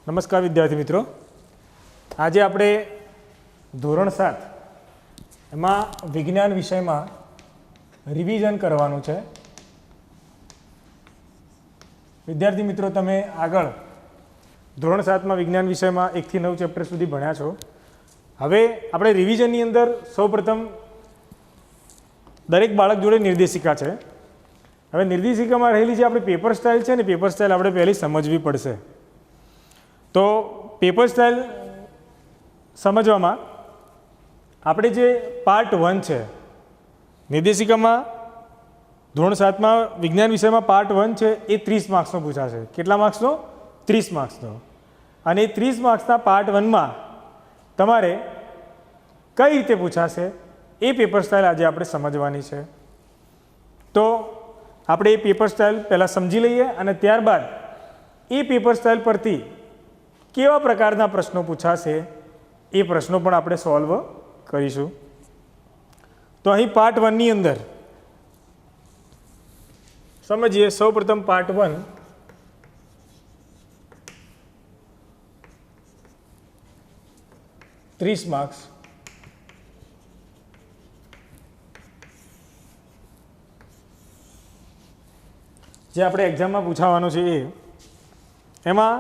નમસ્કાર વિદ્યાર્થી મિત્રો, આજે આપણે ધોરણ 7 એમાં વિજ્ઞાન વિષયમાં રિવિઝન કરવાનું છે. વિદ્યાર્થી મિત્રો, તમે આગળ ધોરણ 7માં વિજ્ઞાન વિષયમાં 1 થી 9 ચેપ્ટર સુધી ભણ્યા છો. હવે આપણે રિવિઝનની અંદર સૌપ્રથમ દરેક બાળક જોડે નિર્દેશિકા છે. હવે નિર્દેશિકામાં રહેલી જે આપણી પેપર સ્ટાઇલ છે ને, પેપર સ્ટાઇલ આપણે પહેલી સમજવી પડશે. તો પેપર સ્ટાઇલ સમજવામાં આપણે જે પાર્ટ 1 છે નિર્દેશિકામાં ધોરણ 7માં વિજ્ઞાન વિષયમાં પાર્ટ 1 છે એ 30 માર્ક્સનો પૂછાશે. કેટલા માર્ક્સનો? 30 માર્ક્સનો. અને એ 30 માર્ક્સના પાર્ટ 1માં તમારે કઈ રીતે પૂછાશે એ પેપર સ્ટાઇલ આજે આપણે સમજવાની છે. તો આપણે એ પેપર સ્ટાઇલ પહેલાં સમજી લઈએ અને ત્યારબાદ એ પેપર સ્ટાઇલ પરથી કેવા પ્રકારના પ્રશ્નો પૂછાશે એ પ્રશ્નો પણ આપણે સોલ્વ કરીશું. તો અહીં પાર્ટ 1ની અંદર સમજીએ. સૌપ્રથમ પાર્ટ 1, $30 માર્ક્સ. જે આપણે એક્ઝામમાં પૂછાવાનું છે એમાં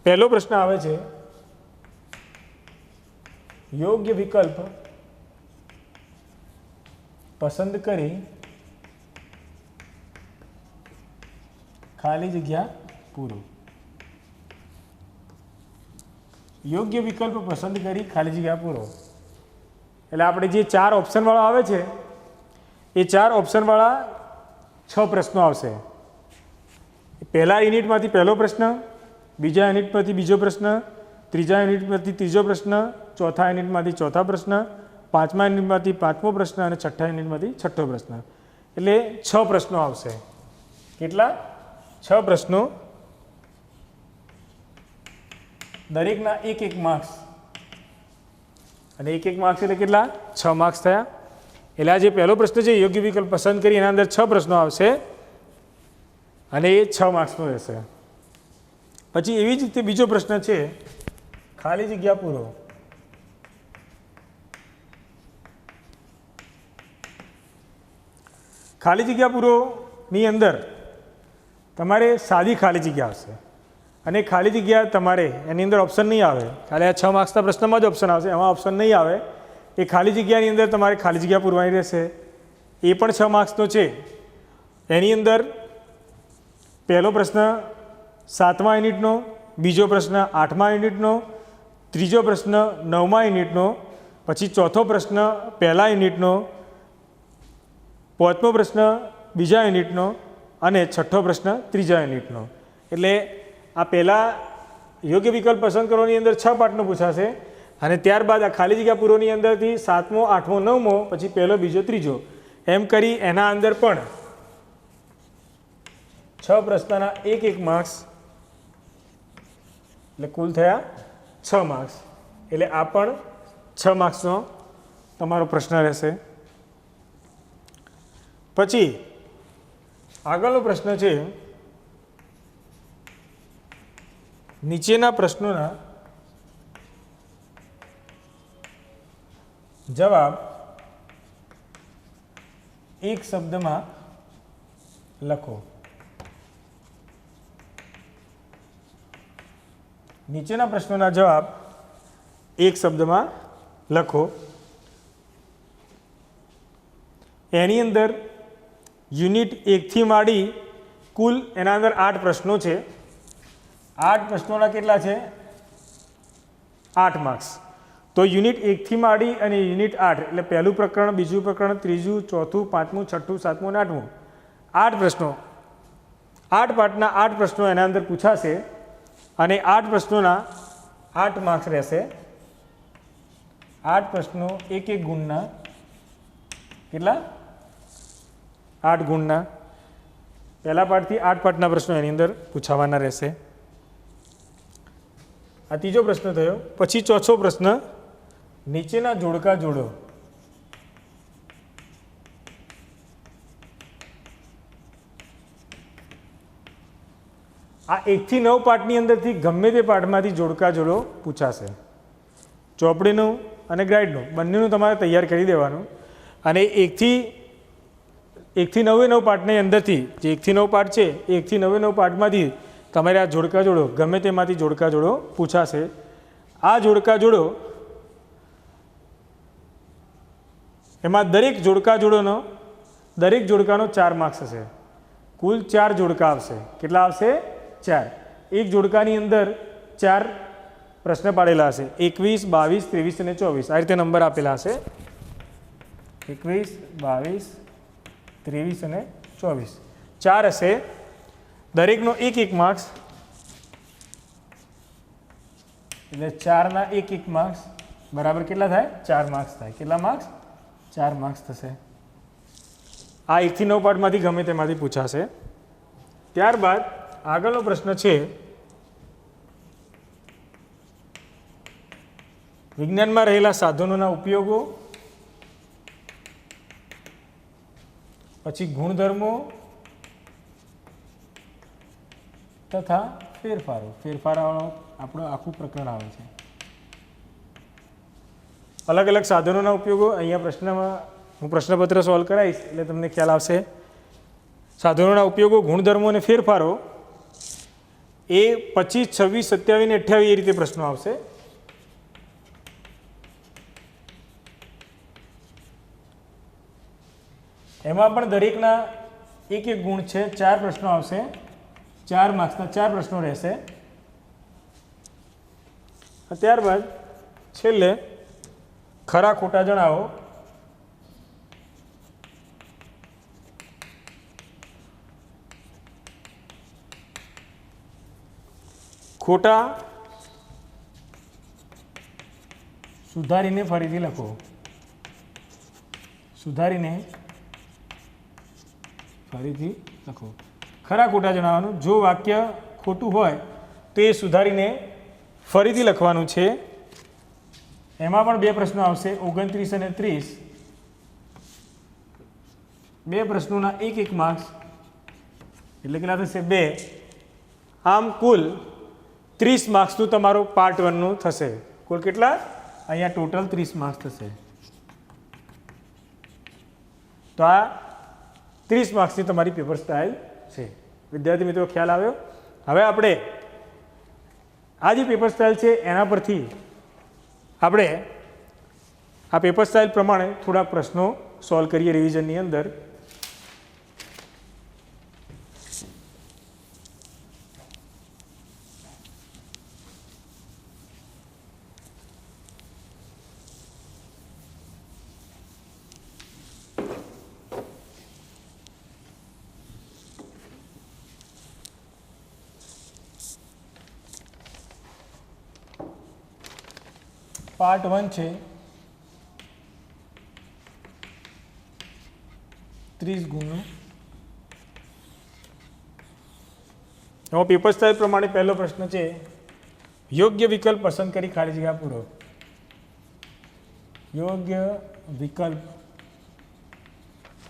પહેલો પ્રશ્ન આવે છે, યોગ્ય વિકલ્પ પસંદ કરી ખાલી જગ્યા પૂરો. યોગ્ય વિકલ્પ પસંદ કરી ખાલી જગ્યા પૂરો એટલે આપણે જે 4 ઓપ્શનવાળા આવે છે એ 4 ઓપ્શનવાળા 6 પ્રશ્નો આવશે. પહેલા યુનિટમાંથી પહેલો પ્રશ્ન, બીજા યુનિટ પરથી બીજો પ્રશ્ન, ત્રીજા યુનિટ પરથી ત્રીજો પ્રશ્ન, ચોથા યુનિટમાંથી ચોથા પ્રશ્ન, પાંચમા યુનિટમાંથી પાંચમો પ્રશ્ન અને છઠ્ઠા યુનિટમાંથી છઠ્ઠો પ્રશ્ન. એટલે 6 પ્રશ્નો આવશે. કેટલા? 6 પ્રશ્નો, દરેકના 1 માર્ક્સ. અને 1 માર્ક્સ એટલે કેટલા? 6 માર્ક્સ થયા. એટલે આ જે પહેલો પ્રશ્ન છે યોગ્ય વિકલ્પ પસંદ કરી એના અંદર 6 પ્રશ્નો આવશે અને એ 6 માર્ક્સનો રહેશે. પછી એવી જ રીતે બીજો પ્રશ્ન છે, ખાલી જગ્યા પૂરો. ખાલી જગ્યા પૂરોની અંદર તમારે સાદી ખાલી જગ્યા આવશે અને ખાલી જગ્યા તમારે એની અંદર ઓપ્શન નહીં આવે. ખાલી આ 6 માર્ક્સના પ્રશ્નમાં જ ઓપ્શન આવશે, એમાં ઓપ્શન નહીં આવે. એ ખાલી જગ્યાની અંદર તમારે ખાલી જગ્યા પૂરવાની રહેશે. એ પણ 6 માર્ક્સનો છે. એની અંદર પહેલો પ્રશ્ન 7મા યુનિટનો, બીજો પ્રશ્ન 8મા યુનિટનો, ત્રીજો પ્રશ્ન 9મા યુનિટનો, પછી ચોથો પ્રશ્ન પહેલા યુનિટનો, પાંચમો પ્રશ્ન બીજા યુનિટનો અને છઠ્ઠો પ્રશ્ન ત્રીજા યુનિટનો. એટલે આ પહેલાં યોગ્ય વિકલ્પ પસંદ કરવાની અંદર 6 પાર્ટનો પૂછાશે અને ત્યારબાદ આ ખાલી જગ્યા પૂરોની અંદરથી 7મો, 8મો, 9મો, પછી પહેલો, બીજો, ત્રીજો એમ કરી એના અંદર પણ 6 પ્રશ્નના 1 માર્ક્સ એટલે કુલ થયા 6 માર્ક્સ. એટલે આ પણ 6 માર્ક્સનો તમારો પ્રશ્ન રહેશે. પછી આગળનો પ્રશ્ન છે, નીચેના પ્રશ્નોના જવાબ એક શબ્દમાં લખો. નીચેના પ્રશ્નોના જવાબ એક શબ્દમાં લખો. એની અંદર યુનિટ 1 થી માંડી કુલ એના અંદર 8 પ્રશ્નો છે. 8 પ્રશ્નોના કેટલા છે? 8 માર્ક્સ. તો યુનિટ 1 થી માંડી અને યુનિટ 8 એટલે પહેલું પ્રકરણ, બીજું પ્રકરણ, ત્રીજું, ચોથું, પાંચમું, છઠ્ઠું, સાતમું અને 8મું 8 પ્રશ્નો. 8 પાર્ટના 8 પ્રશ્નો એના અંદર પૂછાશે અને 8 પ્રશ્નોના 8 માર્ક્સ રહેશે. 8 પ્રશ્નો 1 ગુણના કેટલા? 8 ગુણના. પહેલા પાર્ટથી 8 પાર્ટના પ્રશ્નો એની અંદર પૂછાવાના રહેશે. આ ત્રીજો પ્રશ્ન થયો. પછી ચોથો પ્રશ્ન, નીચેના જોડકા જોડો. આ 1 થી 9 પાઠની અંદરથી ગમે તે પાઠમાંથી જોડકા જોડો પૂછાશે. ચોપડીનું અને ગાઈડનું બંનેનું તમારે તૈયાર કરી દેવાનું. અને 1 થી 9 પાઠની અંદરથી જે 1 થી 9 પાઠ છે એ 1 થી 9 પાઠમાંથી તમારે આ જોડકા જોડો ગમે તેમાંથી જોડકા જોડો પૂછાશે. આ જોડકા જોડો એમાં દરેક જોડકાનો 4 માર્ક્સ હશે. કુલ 4 જોડકા આવશે. કેટલા આવશે? 4. એક જોડકાની અંદર 4 પ્રશ્ન પાડેલા હશે. 21, 22, 23 અને 24 આ રીતે નંબર આપેલા હશે. 21, 22, 23 અને 24 4 હશે. દરેકનો 1 માર્ક્સ એટલે 4ના 1 માર્ક્સ બરાબર કેટલા થાય? 4 માર્ક્સ થાય. કેટલા માર્ક્સ? 4 માર્ક્સ થશે. આ 1 થી 9 પાઠમાંથી ગમે તેમાંથી પૂછાશે. ત્યારબાદ આગળનો પ્રશ્ન છે વિજ્ઞાનમાં રહેલા સાધનોના ઉપયોગો, પછી ગુણધર્મો તથા ફેરફારો આપણું આખું પ્રકરણ આવે છે. અલગ અલગ સાધનોના ઉપયોગો અહીંયા પ્રશ્નમાં હું પ્રશ્નપત્ર સોલ્વ કરાવીશ એટલે તમને ખ્યાલ આવશે. સાધનોના ઉપયોગો, ગુણધર્મો અને ફેરફારો એ 25, 26, 27 અને 28 એ રીતે પ્રશ્નો આવશે. એમાં પણ દરેકના 1 ગુણ છે. 4 પ્રશ્નો આવશે. 4 માર્ક્સના 4 પ્રશ્નો રહેશે. ત્યારબાદ છેલ્લે ખરા ખોટા જણાવો. ખોટા સુધારીને ફરીથી લખો. ખરા ખોટા જણાવવાનું. જો વાક્ય ખોટું હોય તો એ સુધારીને ફરીથી લખવાનું છે. એમાં પણ 2 પ્રશ્નો આવશે. 29 અને 30 2 પ્રશ્નોના 1 માર્ક્સ એટલે કેટલા થશે? 2. આમ કુલ 30 માર્ક્સનું તમારું પાર્ટ 1નું થશે. કુલ કેટલા? અહીંયા ટોટલ 30 માર્ક્સ થશે. તો આ 30 માર્ક્સની તમારી પેપર સ્ટાઇલ છે. વિદ્યાર્થી મિત્રો ખ્યાલ આવ્યો? હવે આપણે આ જે પેપર સ્ટાઇલ છે એના પરથી આપણે આ પેપર સ્ટાઇલ પ્રમાણે થોડાક પ્રશ્નો સોલ્વ કરીએ રિવિઝનની અંદર. પાર્ટ 1 છે 30 ગુણનું. હવે પેપર સ્ટાઇલ પ્રમાણે પહેલો પ્રશ્ન છે યોગ્ય વિકલ્પ પસંદ કરી ખાલી જગ્યા પૂરો. યોગ્ય વિકલ્પ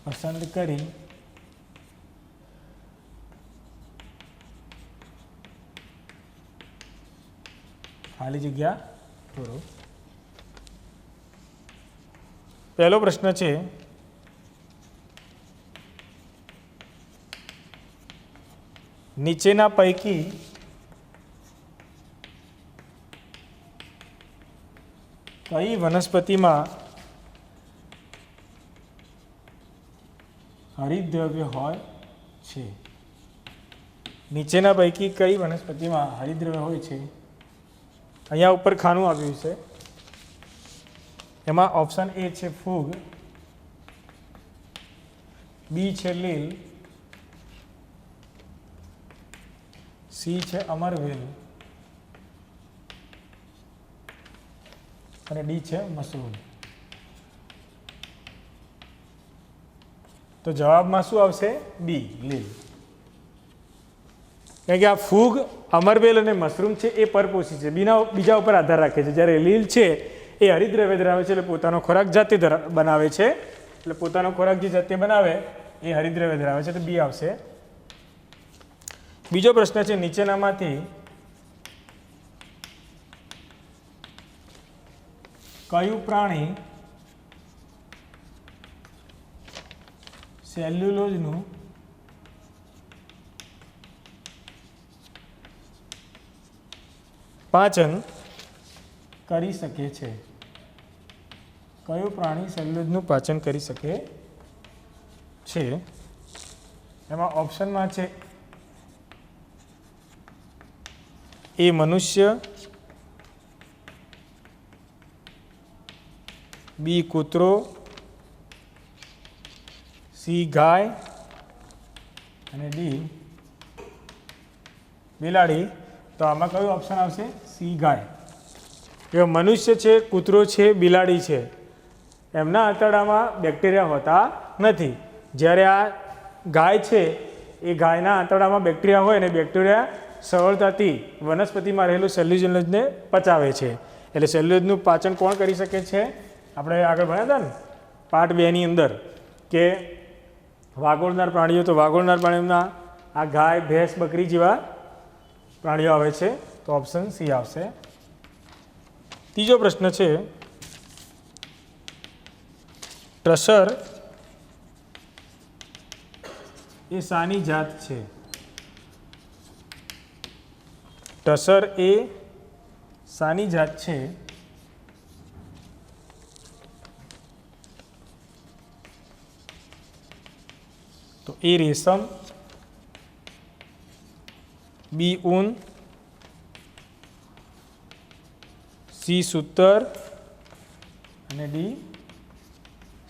પસંદ કરી ખાલી જગ્યા પૂરો. પહેલો પ્રશ્ન છે નીચેના પૈકી કઈ વનસ્પતિમાં હરિતદ્રવ્ય હોય છે? નીચેના પૈકી કઈ વનસ્પતિમાં હરિતદ્રવ્ય હોય છે? અહીંયા ઉપર ખાનું આવ્યું છે. એમાં ઓપ્શન એ છે ફૂગ, બી છે લીલ, સી છે અમરવેલ અને ડી છે મશરૂમ. તો જવાબમાં શું આવશે? બી લીલ. કારણ કે આ ફૂગ, અમરવેલ અને મશરૂમ છે એ પરપોષી છે, બીજા ઉપર આધાર રાખે છે. જ્યારે લીલ છે એ હરિતદ્રવ્ય ધરાવે છે એટલે પોતાનો ખોરાક જાતે બનાવે છે. એટલે પોતાનો ખોરાક જે જાતે બનાવે એ હરિતદ્રવ્ય ધરાવે છે. તો બી આવશે. બીજો પ્રશ્ન છે, નીચેનામાંથી કયું પ્રાણી સેલ્યુલોઝનું પાચન કરી શકે છે? કયું પ્રાણી સેલ્યુલોઝનું પાચન કરી શકે છે? એમાં ઓપ્શનમાં છે એ મનુષ્ય, બી કૂતરો, સી ગાય અને ડી બિલાડી. તો આમાં કયું ઓપ્શન આવશે? સી ગાય. એ મનુષ્ય છે, કૂતરો છે, બિલાડી છે, એમના આંતરડામાં બેક્ટેરિયા હોતા નથી. જ્યારે આ ગાય છે એ ગાયના આંતરડામાં બેક્ટેરિયા હોય અને બેક્ટેરિયા સરળતાથી વનસ્પતિમાં રહેલું સેલ્યુલોઝને પચાવે છે. એટલે સેલ્યુલોઝનું પાચન કોણ કરી શકે છે? આપણે આગળ ભણ્યા હતા ને પાર્ટ 2 ની અંદર કે વાગોળનાર પ્રાણીઓ, તો વાગોળનાર પ્રાણીઓના આ ગાય, ભેંસ, બકરી જેવા પ્રાણીઓ આવે છે. તો ઓપ્શન સી આવશે. ત્રીજો પ્રશ્ન છે, ટસર એ શાની જાત છે? ટસર એ શાની જાત છે? તો એ રેશમ, બી ઊન, સી સૂતર અને ડી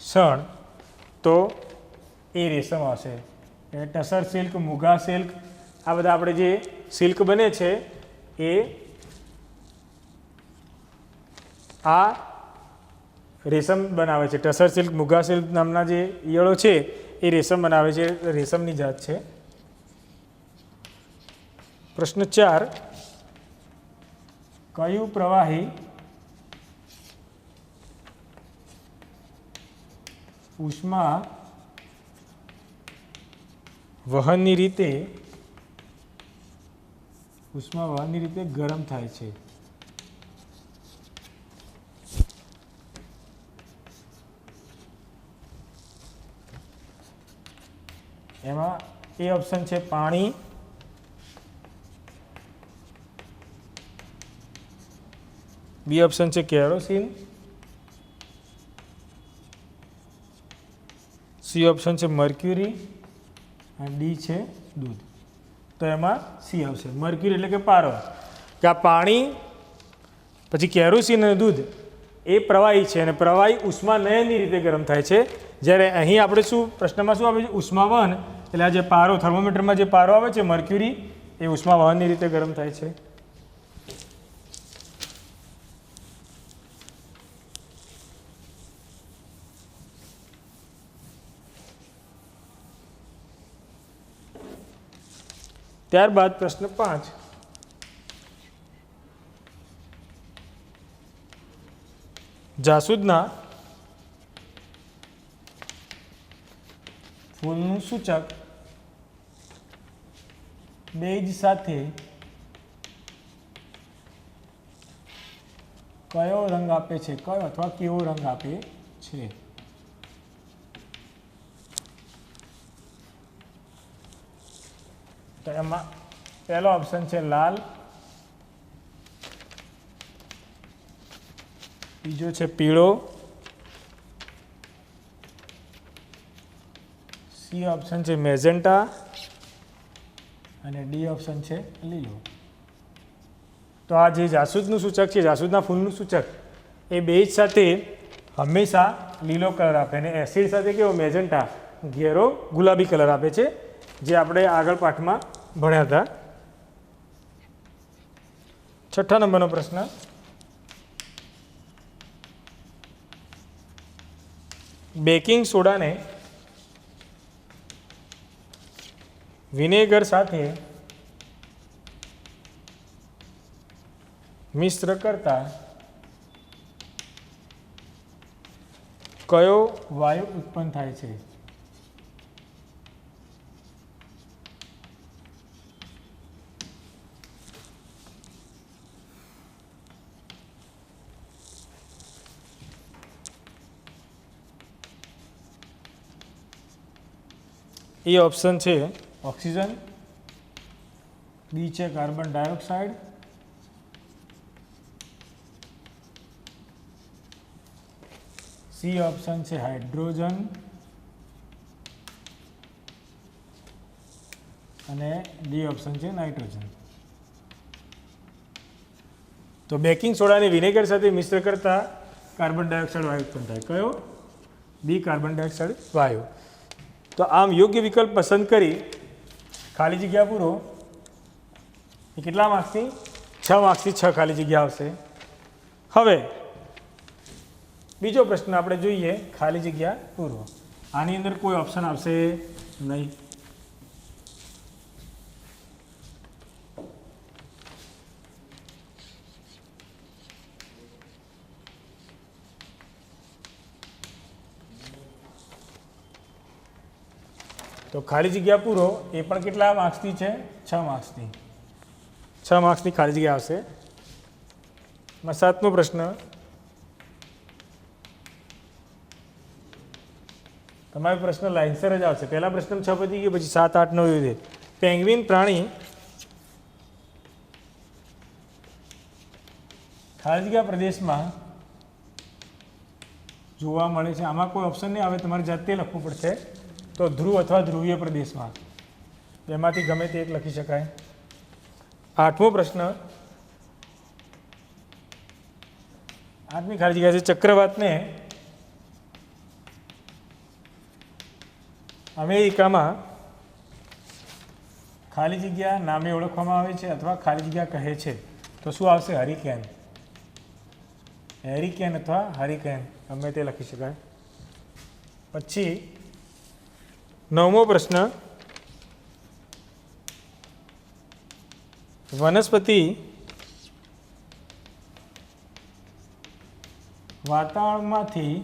શણ. તો એ રેશમ આવશે. એ ટસર સિલ્ક, મુગા સિલ્ક, આ બધા આપણે જે સિલ્ક બને છે એ આ રેશમ બનાવે છે. ટસર સિલ્ક, મુગા સિલ્ક નામના જે ઈયળો છે એ રેશમ બનાવે છે, રેશમની જાત છે. પ્રશ્ન 4, કયું પ્રવાહી ઉષ્મા વહનની રીતે ગરમ થાય છે? એમાં એ ઓપ્શન છે પાણી, બી ઓપ્શન છે કેરોસીન, સી ઓપ્શન છે મર્ક્યુરી અને ડી છે દૂધ. તો એમાં સી આવશે, મર્ક્યુરી એટલે કે પારો. કે આ પાણી પછી કેરોસીન અને દૂધ એ પ્રવાહી છે અને પ્રવાહી ઉષ્માનયનની રીતે ગરમ થાય છે. જ્યારે અહીં આપણે શું પ્રશ્નમાં શું આવે છે? ઉષ્માવહન. એટલે આ જે પારો, થર્મોમીટરમાં જે પારો આવે છે મર્ક્યુરી, એ ઉષ્માવહનની રીતે ગરમ થાય છે. ત્યારબાદ પ્રશ્ન 5, જાસૂદના ફૂલનું સૂચક બેજ સાથે કયો રંગ આપે છે? કયો અથવા કેવો રંગ આપે છે? તો એમાં પહેલો ઓપ્શન છે લાલ, બીજો છે પીળો, સી ઓપ્શન છે મેજેન્ટા અને ડી ઓપ્શન છે લીલો. તો આ જે જાસૂદનું સૂચક છે, જાસૂદના ફૂલનું સૂચક, એ બેજ સાથે હંમેશા લીલો કલર આપે અને એસિડ સાથે કેવો? મેજેન્ટા, ઘેરો ગુલાબી કલર આપે છે, જે આપણે આગળ પાઠમાં ભણ્યા હતા. 6 નંબરનો પ્રશ્ન, બેકિંગ સોડાને વિનેગર સાથે મિશ્ર કરતા કયો વાયુ ઉત્પન્ન થાય છે? એ ઓપ્શન છે ઓક્સિજન, બી છે કાર્બન ડાયોક્સાઇડ, સી ઓપ્શન છે હાઇડ્રોજન અને ડી ઓપ્શન છે નાઇટ્રોજન. તો બેકિંગ સોડાને વિનેગર સાથે મિશ્ર કરતા કાર્બન ડાયોક્સાઇડ વાયુ ઉત્પન્ન થાય. કયો? બી કાર્બન ડાયોક્સાઇડ વાયુ. તો આમ યોગ્ય વિકલ્પ પસંદ કરી ખાલી જગ્યા પૂરો. એ કેટલા માર્ક્સની? 6 માર્ક્સથી 6 ખાલી જગ્યા આવશે. હવે બીજો પ્રશ્ન આપણે જોઈએ, ખાલી જગ્યા પૂરો. આની અંદર કોઈ ઓપ્શન આવશે નહીં. તો ખાલી જગ્યા પૂરો એ પણ કેટલા માર્ક્સની છે? 6 માર્ક્સની. 6 માર્ક્સની ખાલી જગ્યા આવશે. 7મો પ્રશ્ન તમારો પ્રશ્ન લાઇનસર જ આવશે. પહેલા પ્રશ્ન 6 પતી ગયો, પછી 7, 8, 9 એવી. પેંગ્વિન પ્રાણી ખાલી જગ્યા પ્રદેશમાં જોવા મળે છે. આમાં કોઈ ઓપ્શન નહીં આવે, તમારે જાતે લખવું પડશે. તો ધ્રુવ અથવા ધ્રુવીય પ્રદેશમાં, એમાંથી ગમે તે એક લખી શકાય. 8મો પ્રશ્ન, 8મી ખાલી જગ્યા છે ચક્રવાતને અમેરિકામાં ખાલી જગ્યા નામે ઓળખવામાં આવે છે અથવા ખાલી જગ્યા કહે છે. તો શું આવશે? હરિકેન. હેરિકેન અથવા હરિકેન ગમે તે લખી શકાય. પછી 9મો પ્રશ્ન, વનસ્પતિ વાતાવરણમાંથી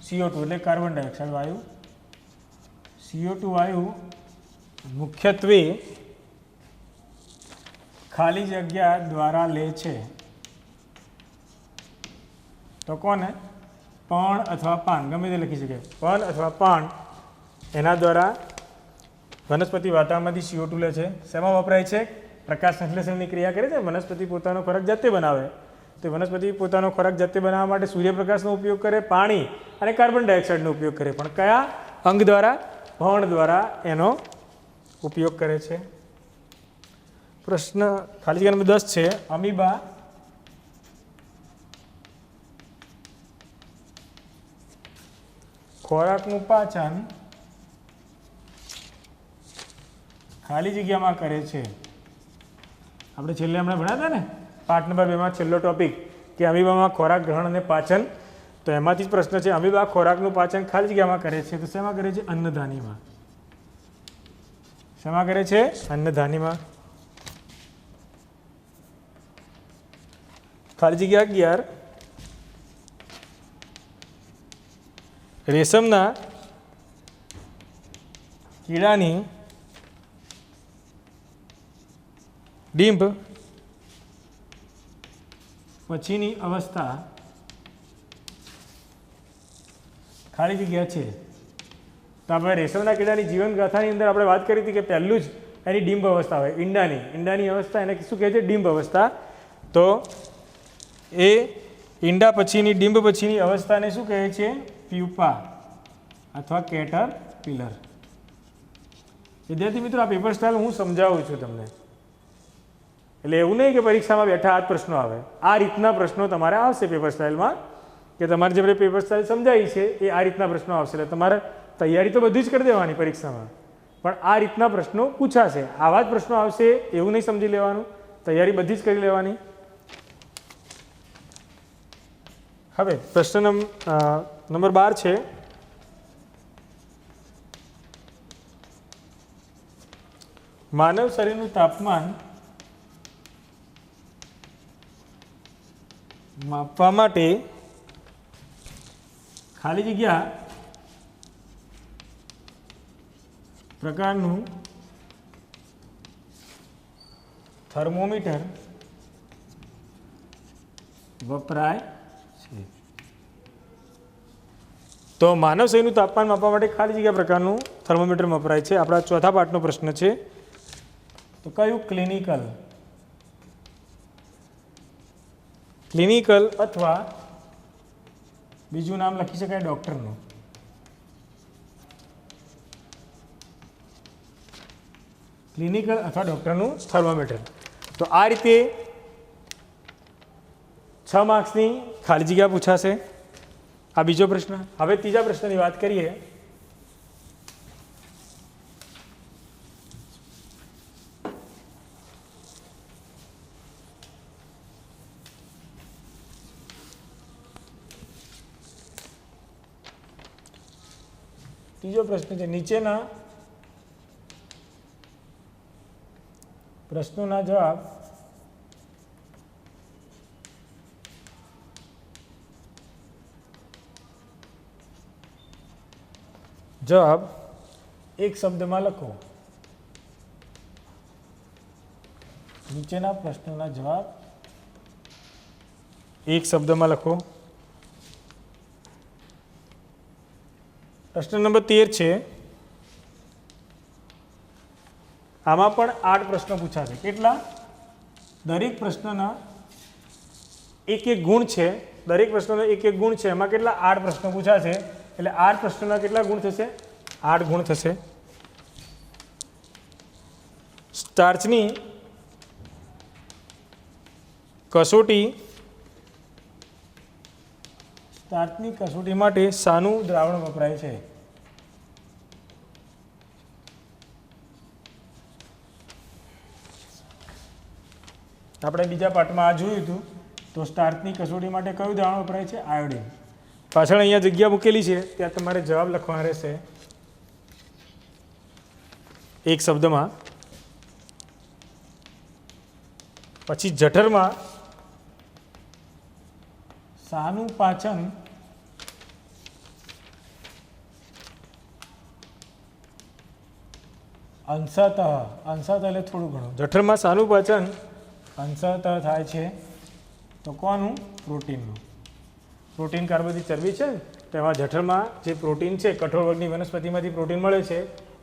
CO2 એટલે કાર્બન ડાયોક્સાઇડ વાયુ, CO2 વાયુ મુખ્યત્વે ખાલી જગ્યા દ્વારા લે છે. તો કોને? પર્ણ અથવા પાન ગમે તે લખી શકે. પર્ણ અથવા પાન એના દ્વારા વનસ્પતિ વાતાવરણમાંથી CO2 લે છે. શેમાં વપરાય છે? પ્રકાશ સંશ્લેષણની ક્રિયા કરે છે. વનસ્પતિ પોતાનો ખોરાક જાતે બનાવે. તો વનસ્પતિ પોતાનો ખોરાક જાતે બનાવવા માટે સૂર્યપ્રકાશનો ઉપયોગ કરે, પાણી અને કાર્બન ડાયોક્સાઇડનો ઉપયોગ કરે. પણ કયા અંગ દ્વારા? પર્ણ દ્વારા એનો ઉપયોગ કરે છે. પ્રશ્ન ખાલી જગ્યા નંબર 10 છે, અમીબા ખોરાકનું પાચન ખાલી જગ્યામાં કરે છે. આપણે છેલ્લે હમણાં ભણ્યા હતા ને પાઠ નંબર 2માં છેલ્લો ટોપિક કે અમીબામાં ખોરાક ગ્રહણ અને પાચન. તો એમાંથી જ પ્રશ્ન છે, અમીબા ખોરાકનું પાચન ખાલી જગ્યામાં કરે છે. તો શેમાં કરે છે? અન્નધાનીમાં. શેમાં કરે છે? અન્નધાનીમાં. ખાલી જગ્યા 11, રેશમના કીડાની ડીંભ પછીની અવસ્થા ખાલી જગ્યા છે. તો આપણે રેશમના કીડાની જીવનગાથાની અંદર આપણે વાત કરી હતી કે પહેલું જ એની ડીંભ અવસ્થા હોય, ઈંડાની અવસ્થા, એને શું કહે છે? ડીંભ અવસ્થા. તો એ ઈંડા પછીની ડીંભ પછીની અવસ્થાને શું કહે છે? પ્યુપા અથવા કેટરપિલર. વિદ્યાર્થી મિત્રો, આ પેપર સ્ટાઇલ હું સમજાવું છું તમને. એટલે એવું નહીં કે પરીક્ષામાં બેઠા આ જ પ્રશ્નો આવે. આ રીતના પ્રશ્નો તમારે આવશે પેપર સ્ટાઇલમાં, કે તમારે જે પેપર સ્ટાઇલ સમજાવી છે એ આ રીતના પ્રશ્નો આવશે. એટલે તમારે તૈયારી તો બધી જ કરી દેવાની પરીક્ષામાં, પણ આ રીતના પ્રશ્નો પૂછાશે. આવા જ પ્રશ્નો આવશે એવું નહીં સમજી લેવાનું, તૈયારી બધી જ કરી લેવાની. હવે પ્રશ્ન નંબર 12 છે, માનવ શરીરનું તાપમાન માપવા માટે ખાલી જગ્યા પ્રકારનું થર્મોમીટર વપરાય છે. તો માનવ શરીરનું તાપમાન માપવા માટે ખાલી જગ્યા પ્રકારનું થર્મોમીટરમાં વપરાય છે. આપણા ચોથા પાઠનો પ્રશ્ન છે. તો કયું ક્લિનિકલ અથવા બીજું નામ લખી શકાય ડૉક્ટરનું. ક્લિનિકલ અથવા ડૉક્ટરનું થર્મોમીટર. તો આ રીતે 6 માર્ક્સની ખાલી જગ્યા પૂછાશે. આ બીજો પ્રશ્ન. હવે ત્રીજા પ્રશ્નની વાત કરીએ. ત્રીજો પ્રશ્ન છે નીચેના પ્રશ્નોના જવાબ એક શબ્દમાં લખો. નીચેના પ્રશ્નોના જવાબ એક શબ્દમાં લખો. પ્રશ્ન નંબર 13 છે. આમાં પણ 8 પ્રશ્નો પૂછાશે. કેટલા? દરેક પ્રશ્નના એક ગુણ છે. દરેક પ્રશ્નનો એક ગુણ છે. એમાં કેટલા? 8 પ્રશ્નો પૂછાશે. એટલે 8 પ્રશ્નોના કેટલા ગુણ થશે? 8 ગુણ થશે. સ્ટાર્ચની કસોટી માટે શાનું દ્રાવણ વપરાય છે? આપણે બીજા પાઠમાં આ જોયું હતું. તો સ્ટાર્ચની કસોટી માટે કયું દ્રાવણ વપરાય છે? આયોડિન. પાછળ અહીંયા જગ્યા મૂકેલી છે, ત્યાં તમારે જવાબ લખવાનો રહેશે એક શબ્દમાં. પછી જઠરમાં શાનું પાચન અંશતઃ એટલે થોડું ઘણું. જઠરમાં શાનું પાચન અંશતઃ થાય છે? તો કોનું? પ્રોટીનનું. પ્રોટીન કાર્બોદિત ચરબી છે, તેમાં જઠરમાં જે પ્રોટીન છે, કઠોળ વર્ગની વનસ્પતિમાંથી પ્રોટીન મળે છે,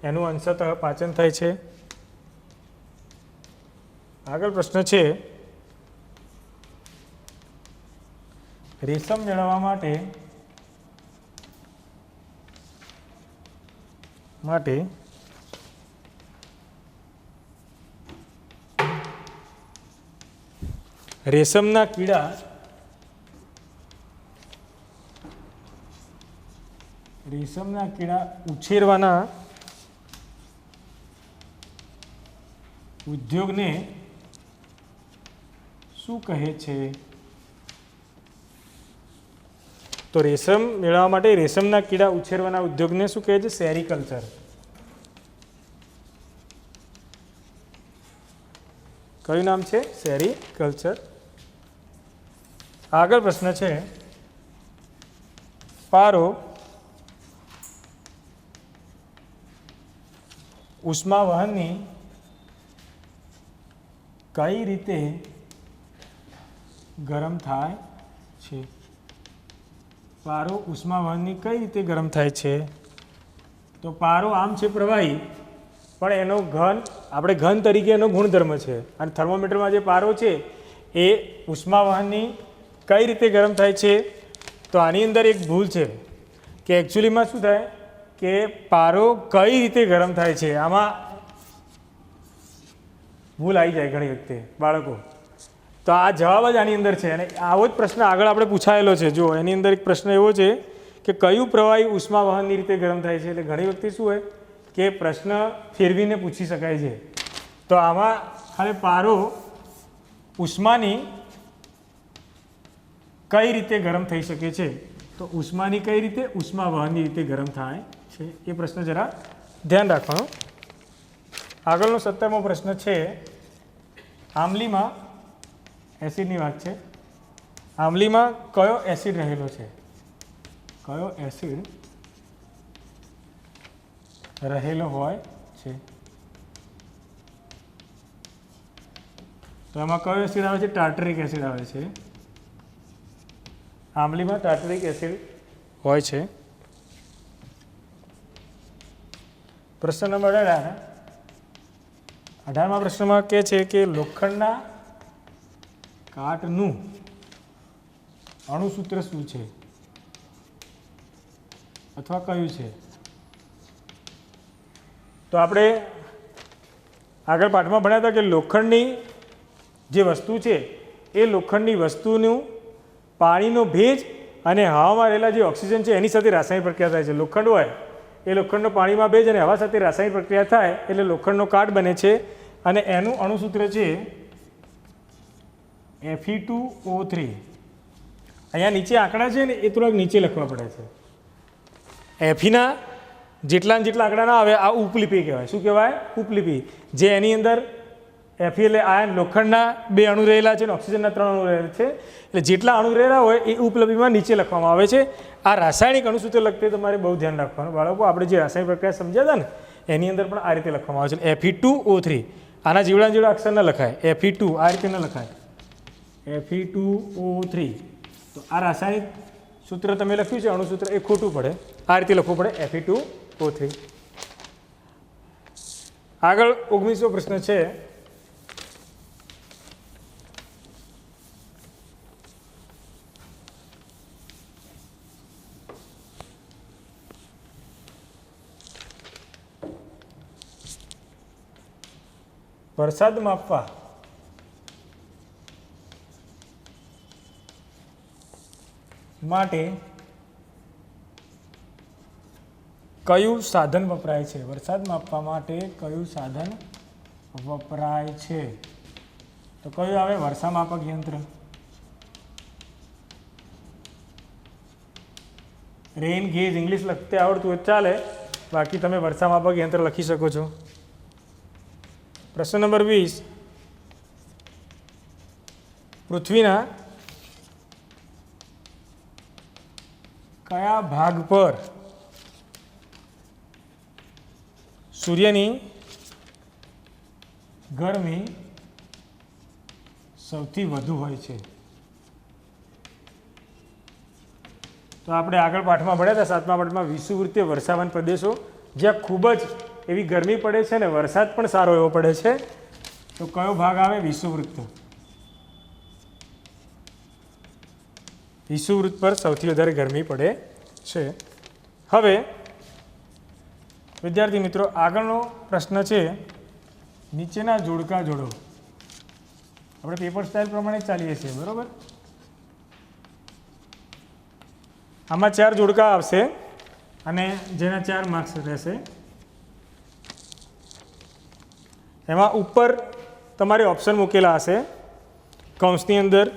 એનું અંશતઃ પાચન થાય છે. આગળ પ્રશ્ન છે, રેશમ મેળવવા માટે રેશમના કીડા ઉછેરવાના ઉદ્યોગને શું કહે છે? તો રેશમ મેળવવા માટે રેશમના કીડા ઉછેરવાના ઉદ્યોગને શું કહે છે? સેરીકલ્ચર. કયું નામ છે? સેરીકલ્ચર. આગળ પ્રશ્ન છે, પારો ઉષ્માવહનની કઈ રીતે ગરમ થાય છે? પારો ઉષ્માવહનની કઈ રીતે ગરમ થાય છે? તો પારો આમ છે પ્રવાહી, પણ એનો ઘન તરીકે એનો ગુણધર્મ છે. અને થર્મોમીટરમાં જે પારો છે એ ઉષ્માવહનની કઈ રીતે ગરમ થાય છે? તો આની અંદર એક ભૂલ છે કે એકચ્યુઅલીમાં શું થાય કે પારો કઈ રીતે ગરમ થાય છે, આમાં ભૂલ આવી જાય ઘણી વખતે બાળકો. તો આ જવાબ જ આની અંદર છે. અને આવો જ પ્રશ્ન આગળ આપણે પૂછાયેલો છે. જો એની અંદર એક પ્રશ્ન એવો છે કે કયું પ્રવાહી ઉષ્માવહનની રીતે ગરમ થાય છે. એટલે ઘણી વખતે શું હોય કે પ્રશ્ન ફેરવીને પૂછી શકાય છે. તો આમાં ખાલી પારો ઉષ્માની કઈ રીતે ગરમ થઈ શકે છે? તો ઉષ્માની કઈ રીતે? ઉષ્માવહનની રીતે ગરમ થાય છે. એ પ્રશ્ન જરા ધ્યાન રાખવાનો. આગળનો 17મો પ્રશ્ન છે, આંબલીમાં એસિડની વાત છે. આંબલીમાં કયો એસિડ રહેલો છે? કયો એસિડ રહેલો હોય છે? તો એમાં કયો એસિડ આવે છે? ટાર્ટરિક એસિડ આવે છે. આંબલીમાં ટાર્ટરિક એસિડ હોય છે. પ્રશ્ન નંબર 18માં પ્રશ્નમાં કહે છે કે લોખંડના કાટનું અણુસૂત્ર શું છે અથવા કયું છે? તો આપણે આગળ પાઠમાં ભણ્યા હતા કે લોખંડની જે વસ્તુ છે એ લોખંડની વસ્તુનું પાણીનો ભેજ અને હવામાં રહેલા જે ઓક્સિજન છે એની સાથે રાસાયણિક પ્રક્રિયા થાય છે. લોખંડ હોય એ લોખંડનો પાણીમાં ભેજ અને હવા સાથે રાસાયણિક પ્રક્રિયા થાય એટલે લોખંડનો કાટ બને છે અને એનું અણુસૂત્ર છે Fe2O3. અહીંયા નીચે આંકડા છે ને એ થોડાક નીચે લખવા પડે છે. એફીના જેટલા આંકડા ના આવે આ ઉપલિપિ કહેવાય. શું કહેવાય? ઉપલિપિ. જે એની અંદર એફી એટલે આયન લોખંડના 2 અણુ રહેલા છે અને ઓક્સિજનના 3 અણુ રહેલા છે. એટલે જેટલા અણુ રહેલા હોય એ ઉપલિપિમાં નીચે લખવામાં આવે છે. આ રાસાયણિક અણુસૂત્ર લખતે તમારે બહુ ધ્યાન રાખવાનું બાળકો. આપણે જે રાસાયણિક પ્રક્રિયા સમજ્યા હતા ને એની અંદર પણ આ રીતે લખવામાં આવે છે. Fe2O3 આના જેવડા અક્ષર ન લખાય. Fe2 આ રીતે ન લખાય. Fe2O3 તો આ રાસાયણિક સૂત્ર તમે લખ્યું છે અણુસૂત્ર એ ખોટું પડે. આ રીતે લખવું પડે Fe2O3. આગળ 19મો પ્રશ્ન છે વરસાદ માપવા માટે કયું સાધન વપરાય છે? વરસાદ માપવા માટે કયું સાધન વપરાય છે? તો કયું આવે? વર્ષામાપક યંત્ર. રેઇન ગેજ ઇંગ્લિશ લખતે આવડતું હોય ચાલે, બાકી તમે વર્ષામાપક યંત્ર લખી શકો છો. પ્રશ્ન નંબર 20. પૃથ્વીના કયા ભાગ પર સૂર્યની ગરમી સૌથી વધુ હોય છે? તો આપણે આગળ પાઠમાં ભણ્યા હતા 7મા પાઠમાં વિષુવવૃત્તીય વર્ષાવન પ્રદેશો જ્યાં ખૂબ જ એવી ગરમી પડે છે ને વરસાદ પણ સારો એવો પડે છે. તો કયો ભાગ આવે? વિષુવવૃત્ત. વિષુવવૃત્ત પર સૌથી વધારે ગરમી પડે છે. હવે વિદ્યાર્થી મિત્રો આગળનો પ્રશ્ન છે નીચેના જોડકા જોડો. આપણે પેપર સ્ટાઇલ પ્રમાણે ચાલીએ છીએ બરાબર. આમાં 4 જોડકા આવશે અને જેના 4 માર્ક્સ રહેશે. એમાં ઉપર તમારે ઓપ્શન મૂકેલા હશે કૌંસની અંદર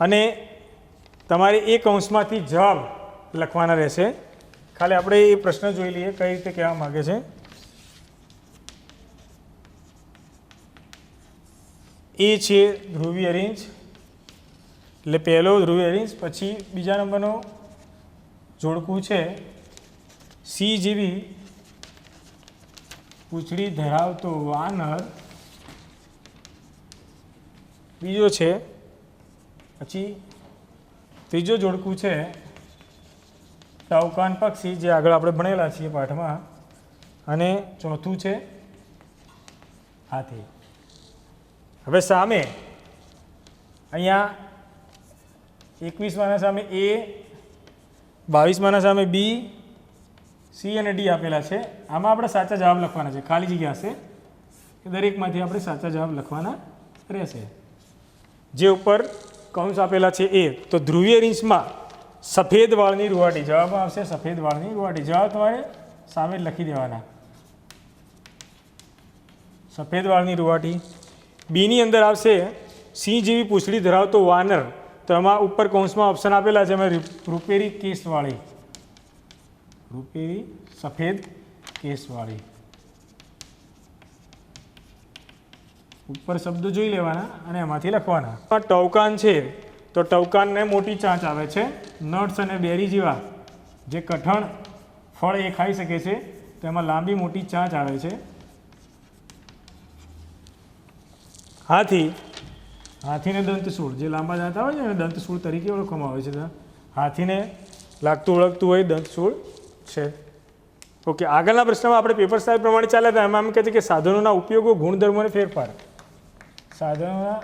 અને તમારે એ કૌંસમાંથી જવાબ લખવાના રહેશે. ખાલી આપણે એ પ્રશ્ન જોઈ લઈએ કઈ રીતે કહેવા માગે છે. એ છે ધ્રુવીય રેન્જ એટલે પહેલો ધ્રુવીય રેન્જ. પછી બીજા નંબરનો જોડકું છે સી જેવી પૂંછડી ધરાવતો વાનર. બીજો છે પછી ત્રીજો જોડકું છે ટવકાન પક્ષી જે આગળ આપણે ભણેલા છીએ પાઠમાં. અને ચોથું છે હાથી. હવે સામે અહીંયા 21માના સામે એ, 22માના સામે બી, સી અને ડી આપેલા છે. આમાં આપણે સાચા જવાબ લખવાના છે. ખાલી જગ્યા હશે એ દરેકમાંથી આપણે સાચા જવાબ લખવાના રહેશે. જે ઉપર કૌંસ આપેલા છે એ તો ધ્રુવીય રીંછમાં સફેદ વાળની રૂવાટી જવાબ આવશે. સફેદ વાળની રૂવાટી જવાબ તમારે સામે જ લખી દેવાના. સફેદ વાળની રૂવાટી. બીની અંદર આવશે સિંહ જેવી પૂંછડી ધરાવતો વાનર. તો એમાં ઉપર કૌંસમાં ઓપ્શન આપેલા છે એમાં રૂપેરી કેસવાળી. રૂપેરી સફેદ કેસવાળી. ઉપર શબ્દો જોઈ લેવાના અને એમાંથી લખવાના. ટવકાન છે તો ટવકાનને મોટી ચાંચ આવે છે. નટ્સ અને બેરી જેવા જે કઠણ ફળ એ ખાઈ શકે છે તો એમાં લાંબી મોટી ચાંચ આવે છે. હાથી. હાથીને દંતશૂળ જે લાંબા દાંત આવે છે એને દંતશૂળ તરીકે ઓળખવામાં આવે છે. હાથીને લાગતું ઓળખતું હોય દંતશૂળ છે. ઓકે, આગળના પ્રશ્નમાં આપણે પેપર સ્ટાઇલ પ્રમાણે ચાલ્યા હતા. એમાં એમ કહે છે કે સાધનોના ઉપયોગો, ગુણધર્મો અને ફેરફાર. સાધનોના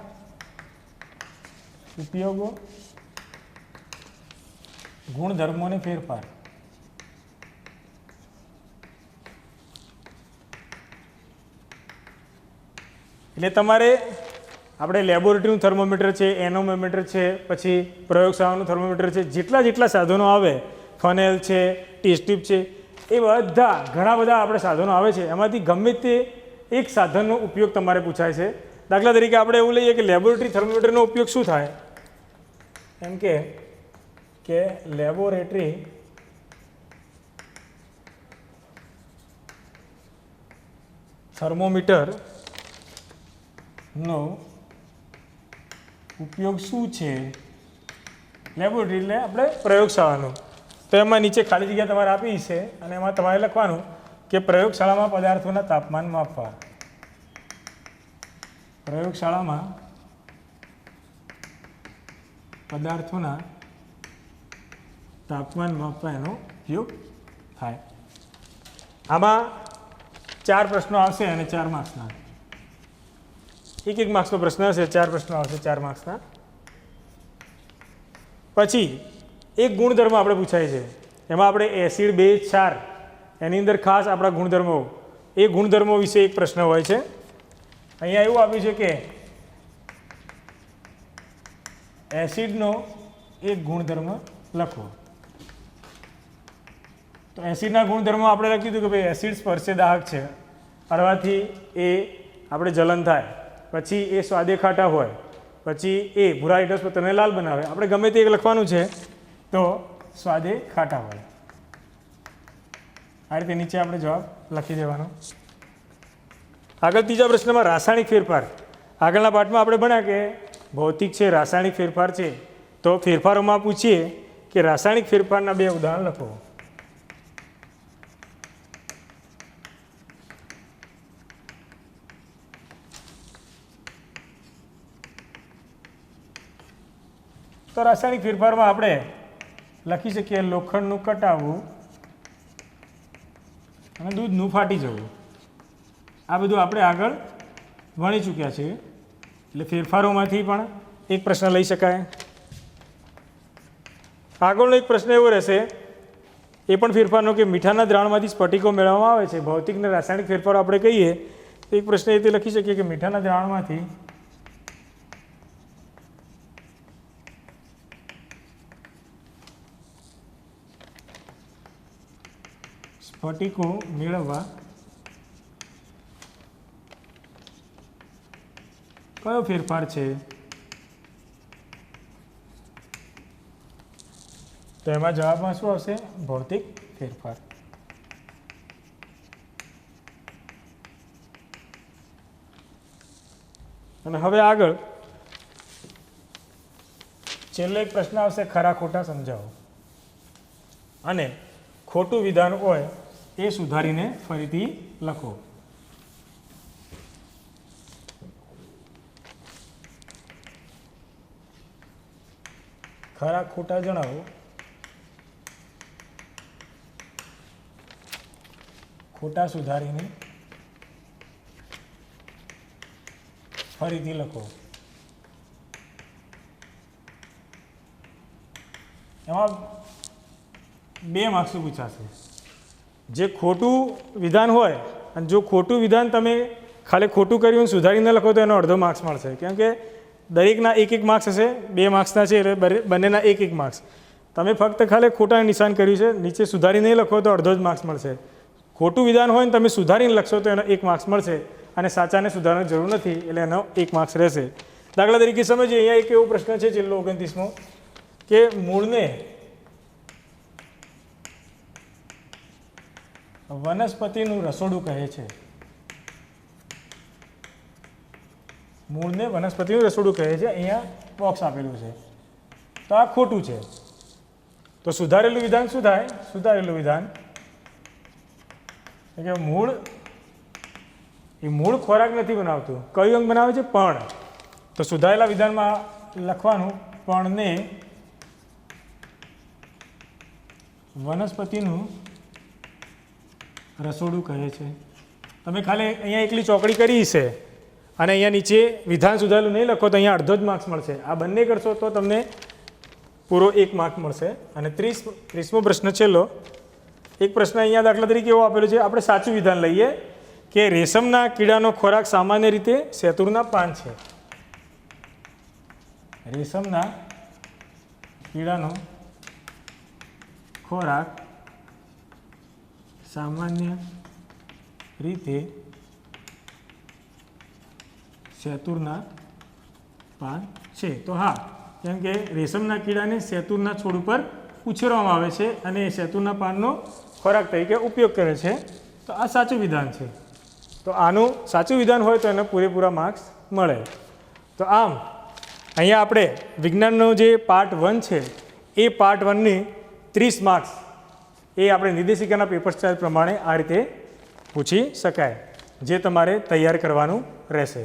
ઉપયોગો, ગુણધર્મો અને ફેરફાર. એટલે તમારે આપણે લેબોરેટરીનું થર્મોમીટર છે, એનોમીટર છે, પછી પ્રયોગશાળાનું થર્મોમીટર છે, જેટલા જેટલા સાધનો આવે, ફનેલ છે, ટેસ્ટ ટ્યુબ છે, એ બધા ઘણા બધા આપણે સાધનો આવે છે. એમાંથી ગમે તે એક સાધનનો ઉપયોગ તમારે પૂછાય છે. દાખલા તરીકે આપણે એવું લઈએ કે લેબોરેટરી થર્મોમીટરનો ઉપયોગ શું થાય, એમ કે લેબોરેટરી થર્મોમીટરનો ઉપયોગ શું છે. લેબોરેટરી એટલે આપણે પ્રયોગશાળાનું. તો એમાં નીચે ખાલી જગ્યા તમારે આપી છે અને એમાં તમારે લખવાનું કે પ્રયોગશાળામાં પદાર્થોના તાપમાન માપવા. પ્રયોગશાળામાં પદાર્થોના તાપમાન માપવા એનો ઉપયોગ થાય. આમાં 4 પ્રશ્નો આવશે અને 4 માર્ક્સના. એક માર્ક્સનો પ્રશ્ન હશે, 4 પ્રશ્નો આવશે 4 માર્ક્સના. પછી એક ગુણધર્મ આપણે પૂછાય છે. એમાં આપણે એસિડ, બેઝ, ક્ષાર એની અંદર ખાસ આપણા ગુણધર્મો, એ ગુણધર્મો વિશે એક પ્રશ્ન હોય છે. અહીંયા એવું આપ્યું છે કે એસિડનો એક ગુણધર્મ લખો. તો એસિડના ગુણધર્મો આપણે લખ્યું હતું કે ભાઈ એસિડ સ્પર્શે દાહક છે, અડવાથી એ આપણે જલન થાય, પછી એ સ્વાદે ખાટા હોય, પછી એ ભૂરા ઈટસ્પત્રને લાલ બનાવે. આપણે ગમે તે એક લખવાનું છે તો સ્વાદે ખાટા હોય. આ રીતે નીચે આપણે જવાબ લખી દેવાનો. આગળ ત્રીજા પ્રશ્નમાં રાસાયણિક ફેરફાર. આગળના પાઠમાં આપણે ભણ્યા કે ભૌતિક છે, રાસાયણિક ફેરફાર છે. તો ફેરફારોમાં પૂછીએ કે રાસાયણિક ફેરફારના 2 ઉદાહરણ લખો. તો રાસાયણિક ફેરફારમાં આપણે લખી શકીએ લોખંડનું કટાવવું અને દૂધનું ફાટી જવું. આ બધું આપણે આગળ ભણી ચૂક્યા છીએ. એટલે ફેરફારોમાંથી પણ એક પ્રશ્ન લઈ શકાય. આગળનો એક પ્રશ્ન એવો રહેશે, એ પણ ફેરફારનો, કે મીઠાના દ્રાવણમાંથી સ્ફટિકો મેળવવામાં આવે છે. ભૌતિક અને રાસાયણિક ફેરફારો આપણે કહીએ તો એક પ્રશ્ન એ લખી શકીએ કે મીઠાના દ્રાવણમાંથી સ્ફટિકો મેળવવા કયો ફેરફાર છે. તો એમાં જવાબમાં શું આવશે? ભૌતિક ફેરફાર. અને હવે આગળ છેલ્લો એક પ્રશ્ન આવશે, ખરા ખોટા સમજાવો. અને ખોટું વિધાન હોય એ સુધારીને ફરીથી લખો. ખરા ખોટા જણાવો. ખોટા સુધારીને ફરીથી લખો. એમાં 2 માર્ક્સ પૂછાશે. જે ખોટું વિધાન હોય અને જો ખોટું વિધાન તમે ખાલી ખોટું કર્યું સુધારીને લખો તો એનો અડધો માર્ક્સ મળશે. કેમ કે દરેકના 1-1 માર્ક્સ હશે, 2 માર્ક્સના છે એટલે બંનેના 1-1 માર્ક્સ. તમે ફક્ત ખાલી ખોટા નિશાન કર્યું છે, નીચે સુધારીને લખો તો અડધો જ માર્ક્સ મળશે. ખોટું વિધાન હોય ને તમે સુધારીને લખશો તો એનો 1 માર્ક્સ મળશે અને સાચાને સુધારવાની જરૂર નથી એટલે એનો 1 માર્ક્સ રહેશે. દાખલા તરીકે સમજીએ, અહીંયા એક એવો પ્રશ્ન છે છેલ્લો 29મો, કે મૂળને વનસ્પતિનું રસોડું કહે છે. મૂળને વનસ્પતિનું રસોડું કહે છે. અહીંયા બોક્સ આપેલું છે. તો આ ખોટું છે. તો સુધારેલું વિધાન શું થાય? સુધારેલું વિધાન કે મૂળ ખોરાક નથી બનાવતું. કયું અંગ બનાવે છે? પણ. તો સુધારેલા વિધાનમાં લખવાનું પણને વનસ્પતિનું રસોડું કહે છે. તમે ખાલી અહીંયા એકલી ચોકડી કરી છે અને અહીંયા નીચે વિધાન સુધારેલું નહીં લખો તો અહીંયા અડધો જ માર્ક્સ મળશે. આ બંને કરશો તો તમને પૂરો 1 માર્ક મળશે. અને 30મો પ્રશ્ન છેલ્લો એક પ્રશ્ન અહીંયા દાખલા તરીકે એવો આપેલો છે, આપણે સાચું વિધાન લઈએ કે રેશમના કીડાનો ખોરાક સામાન્ય રીતે શેતુરના પાન છે. રેશમના કીડાનો ખોરાક સામાન્ય રીતે શેતુરના પાન છે. તો હા, કેમ કે રેશમના કીડાને શેતુરના છોડ ઉપર ઉછેરવામાં આવે છે અને એ શેતુરના પાનનો ખોરાક તરીકે ઉપયોગ કરે છે. તો આ સાચું વિધાન છે. તો આનું સાચું વિધાન હોય તો એને પૂરેપૂરા માર્ક્સ મળે. તો આમ અહીંયા આપણે વિજ્ઞાનનો જે પાર્ટ 1 છે એ પાર્ટ 1ની 30 માર્ક્સ એ આપણે નિર્દેશિકાના પેપર સ્ટાઇલ પ્રમાણે આ રીતે પૂછી શકાય, જે તમારે તૈયાર કરવાનું રહેશે.